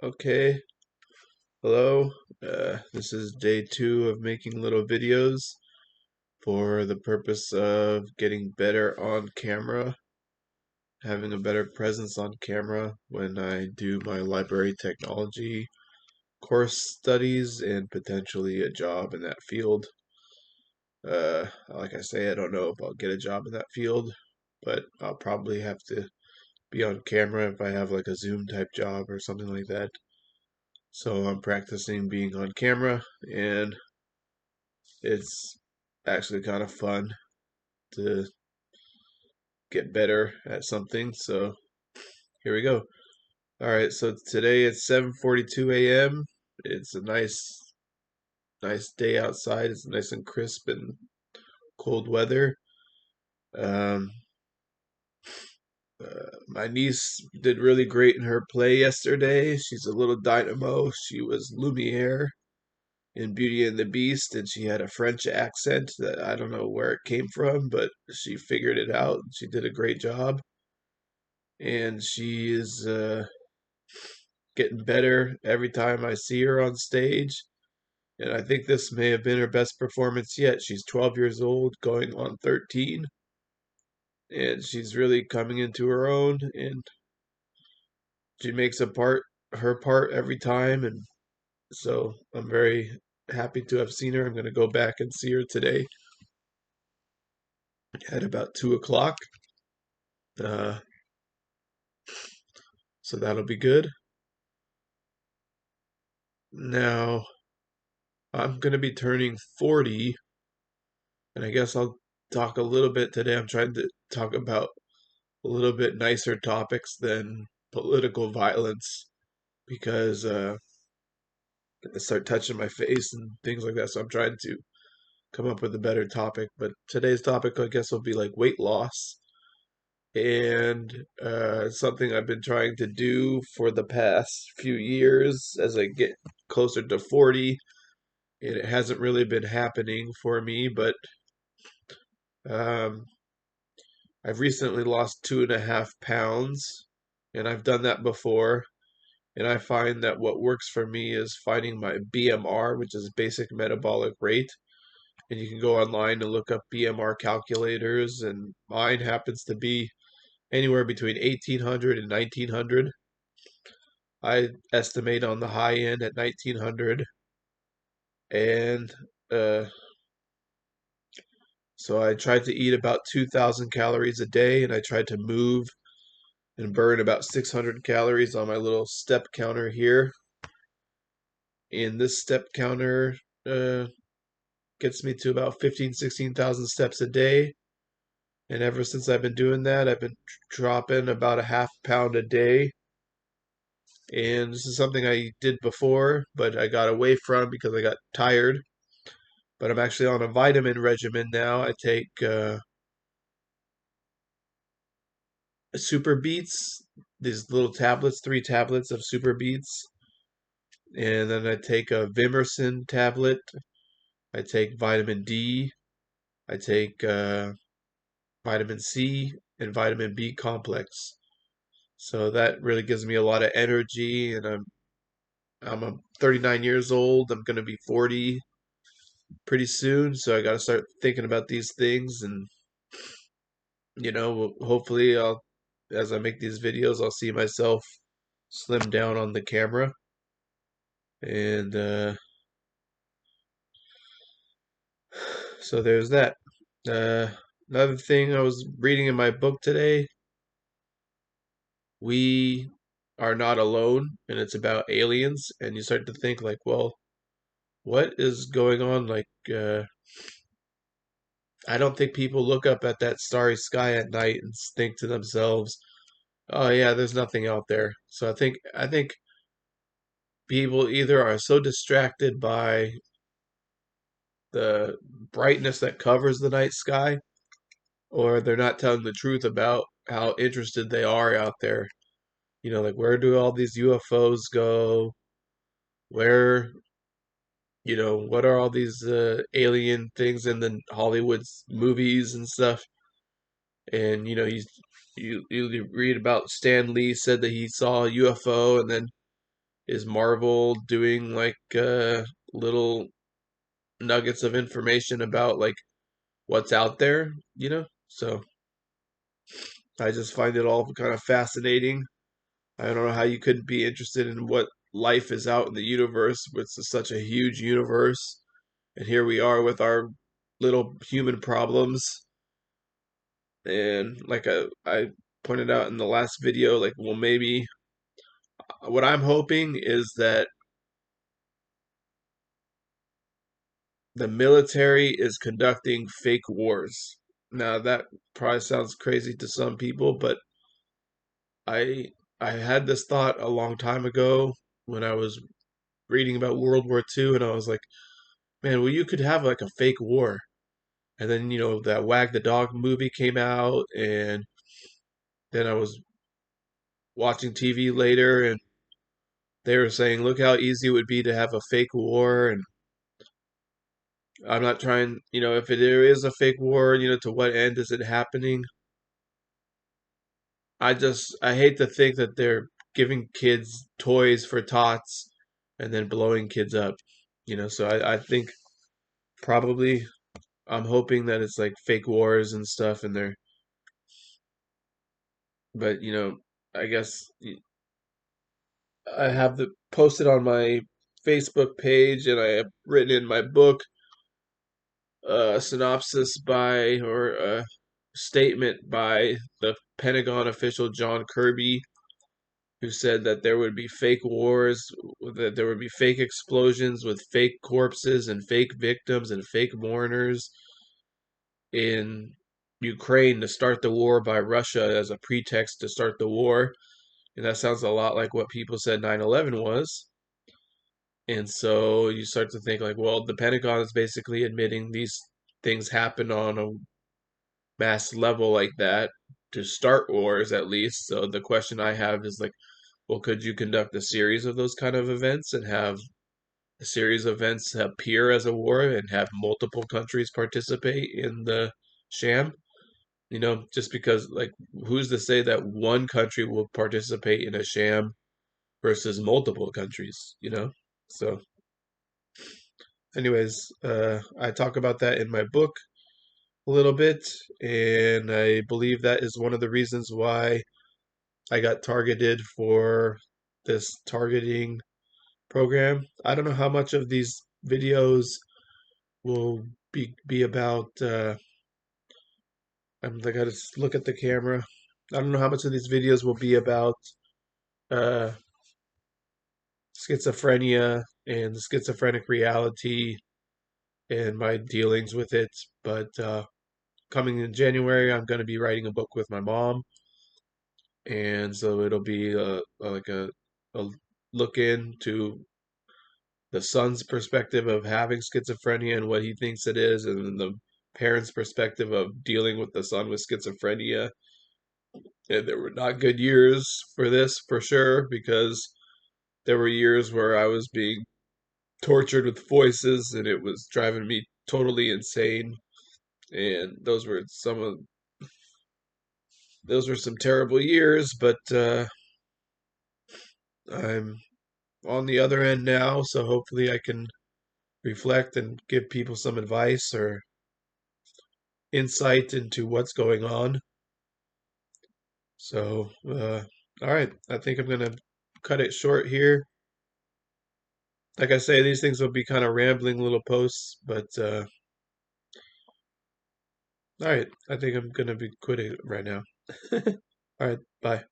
Okay, hello. This is day 2 of making little videos for the purpose of getting better on camera, having a better presence on camera when I do my library technology course studies and potentially a job in that field. Like I say, I don't know if I'll get a job in that field, but I'll probably have to be on camera if I have like a Zoom type job or something like that. So I'm practicing being on camera, and it's actually kind of fun to get better at something. So here we go. All right, so today it's 7:42 a.m. It's a nice day outside. It's nice and crisp and cold weather. Um, my niece did really great in her play yesterday. She's a little dynamo. She was Lumiere in Beauty and the Beast, and she had a French accent that I don't know where it came from, but she figured it out. She did a great job, and she is getting better every time I see her on stage. And I think this may have been her best performance yet. She's 12 years old, going on 13, and she's really coming into her own. And she makes her part every time. And so I'm very happy to have seen her. I'm going to go back and see her today at about 2 o'clock. Uh, so that'll be good. Now, I'm going to be turning 40, and I guess I'll talk a little bit today. I'm trying to talk about a little bit nicer topics than political violence because I start touching my face and things like that. So I'm trying to come up with a better topic. But today's topic, I guess, will be like weight loss. And something I've been trying to do for the past few years as I get closer to 40. And it hasn't really been happening for me, but um, I've recently lost 2.5 pounds, and I've done that before. And I find that what works for me is finding my BMR, which is basic metabolic rate. And you can go online and look up BMR calculators, and mine happens to be anywhere between 1800 and 1900. I estimate on the high end at 1900. And uh, so I tried to eat about 2,000 calories a day, and I tried to move and burn about 600 calories on my little step counter here. And this step counter uh, gets me to about 15, 16,000 steps a day. And ever since I've been doing that, I've been dropping about a half pound a day. And this is something I did before, but I got away from because I got tired. But I'm actually on a vitamin regimen now. I take super beets, these little tablets, 3 tablets of super beets. And then I take a Vimerson tablet. I take vitamin D. I take vitamin C and vitamin B complex. So that really gives me a lot of energy, and I'm 39 years old. I'm gonna be 40 pretty soon, so I got to start thinking about these things, and hopefully as I make these videos, I'll see myself slim down on the camera. And so there's that. Uh, Another thing I was reading in my book today, we are not alone, and it's about aliens, and you start to think like, well, what is going on? Like, I don't think people look up at that starry sky at night and think to themselves, "Oh yeah, there's nothing out there." So I think people either are so distracted by the brightness that covers the night sky, or they're not telling the truth about how interested they are out there. Like, where do all these UFOs go? Where, what are all these alien things in the Hollywood movies and stuff? And you read about Stan Lee said that he saw a UFO, and then is Marvel doing like little nuggets of information about like what's out there, you know? So I just find it all kind of fascinating. I don't know how you could be interested in what life is out in the universe, which is such a huge universe. And here we are with our little human problems. And like I pointed out in the last video, like, well, maybe what I'm hoping is that the military is conducting fake wars. Now, that probably sounds crazy to some people, but I I had this thought a long time ago when I was reading about World War II, and I was like, man, well, you could have like a fake war. And then, that Wag the Dog movie came out, and then I was watching TV later, and they were saying, look how easy it would be to have a fake war. And I'm not trying, if there is a fake war, to what end is it happening? I hate to think that they're giving kids toys for tots and then blowing kids up, so I think probably I'm hoping that it's like fake wars and stuff, and but I guess I have the posted on my Facebook page, and I have written in my book a synopsis by or a statement by the Pentagon official John Kirby, who said that there would be fake wars, that there would be fake explosions with fake corpses and fake victims and fake mourners in Ukraine to start the war by Russia as a pretext to start the war. And that sounds a lot like what people said 9/11 was. And so you start to think like, well, the Pentagon is basically admitting these things happen on a mass level like that to start wars at least. So the question I have is like, well, could you conduct a series of those kind of events and have a series of events appear as a war and have multiple countries participate in the sham? Just because like who's to say that one country will participate in a sham versus multiple countries? So anyways, I talk about that in my book a little bit, and I believe that is one of the reasons why I got targeted for this targeting program. I don't know how much of these videos will be about. I gotta look at the camera. I don't know how much of these videos will be about uh, schizophrenia and the schizophrenic reality and my dealings with it. But coming in January, I'm going to be writing a book with my mom, and so it'll be like a look into the son's perspective of having schizophrenia and what he thinks it is, and then the parents' perspective of dealing with the son with schizophrenia. And there were not good years for this, for sure, because there were years where I was being tortured with voices, and it was driving me totally insane. And those were some terrible years, but I'm on the other end now, so hopefully I can reflect and give people some advice or insight into what's going on. So, all right, I think I'm gonna cut it short here. Like I say, these things will be kind of rambling little posts, but all right, I think I'm gonna be quitting right now. All right, bye.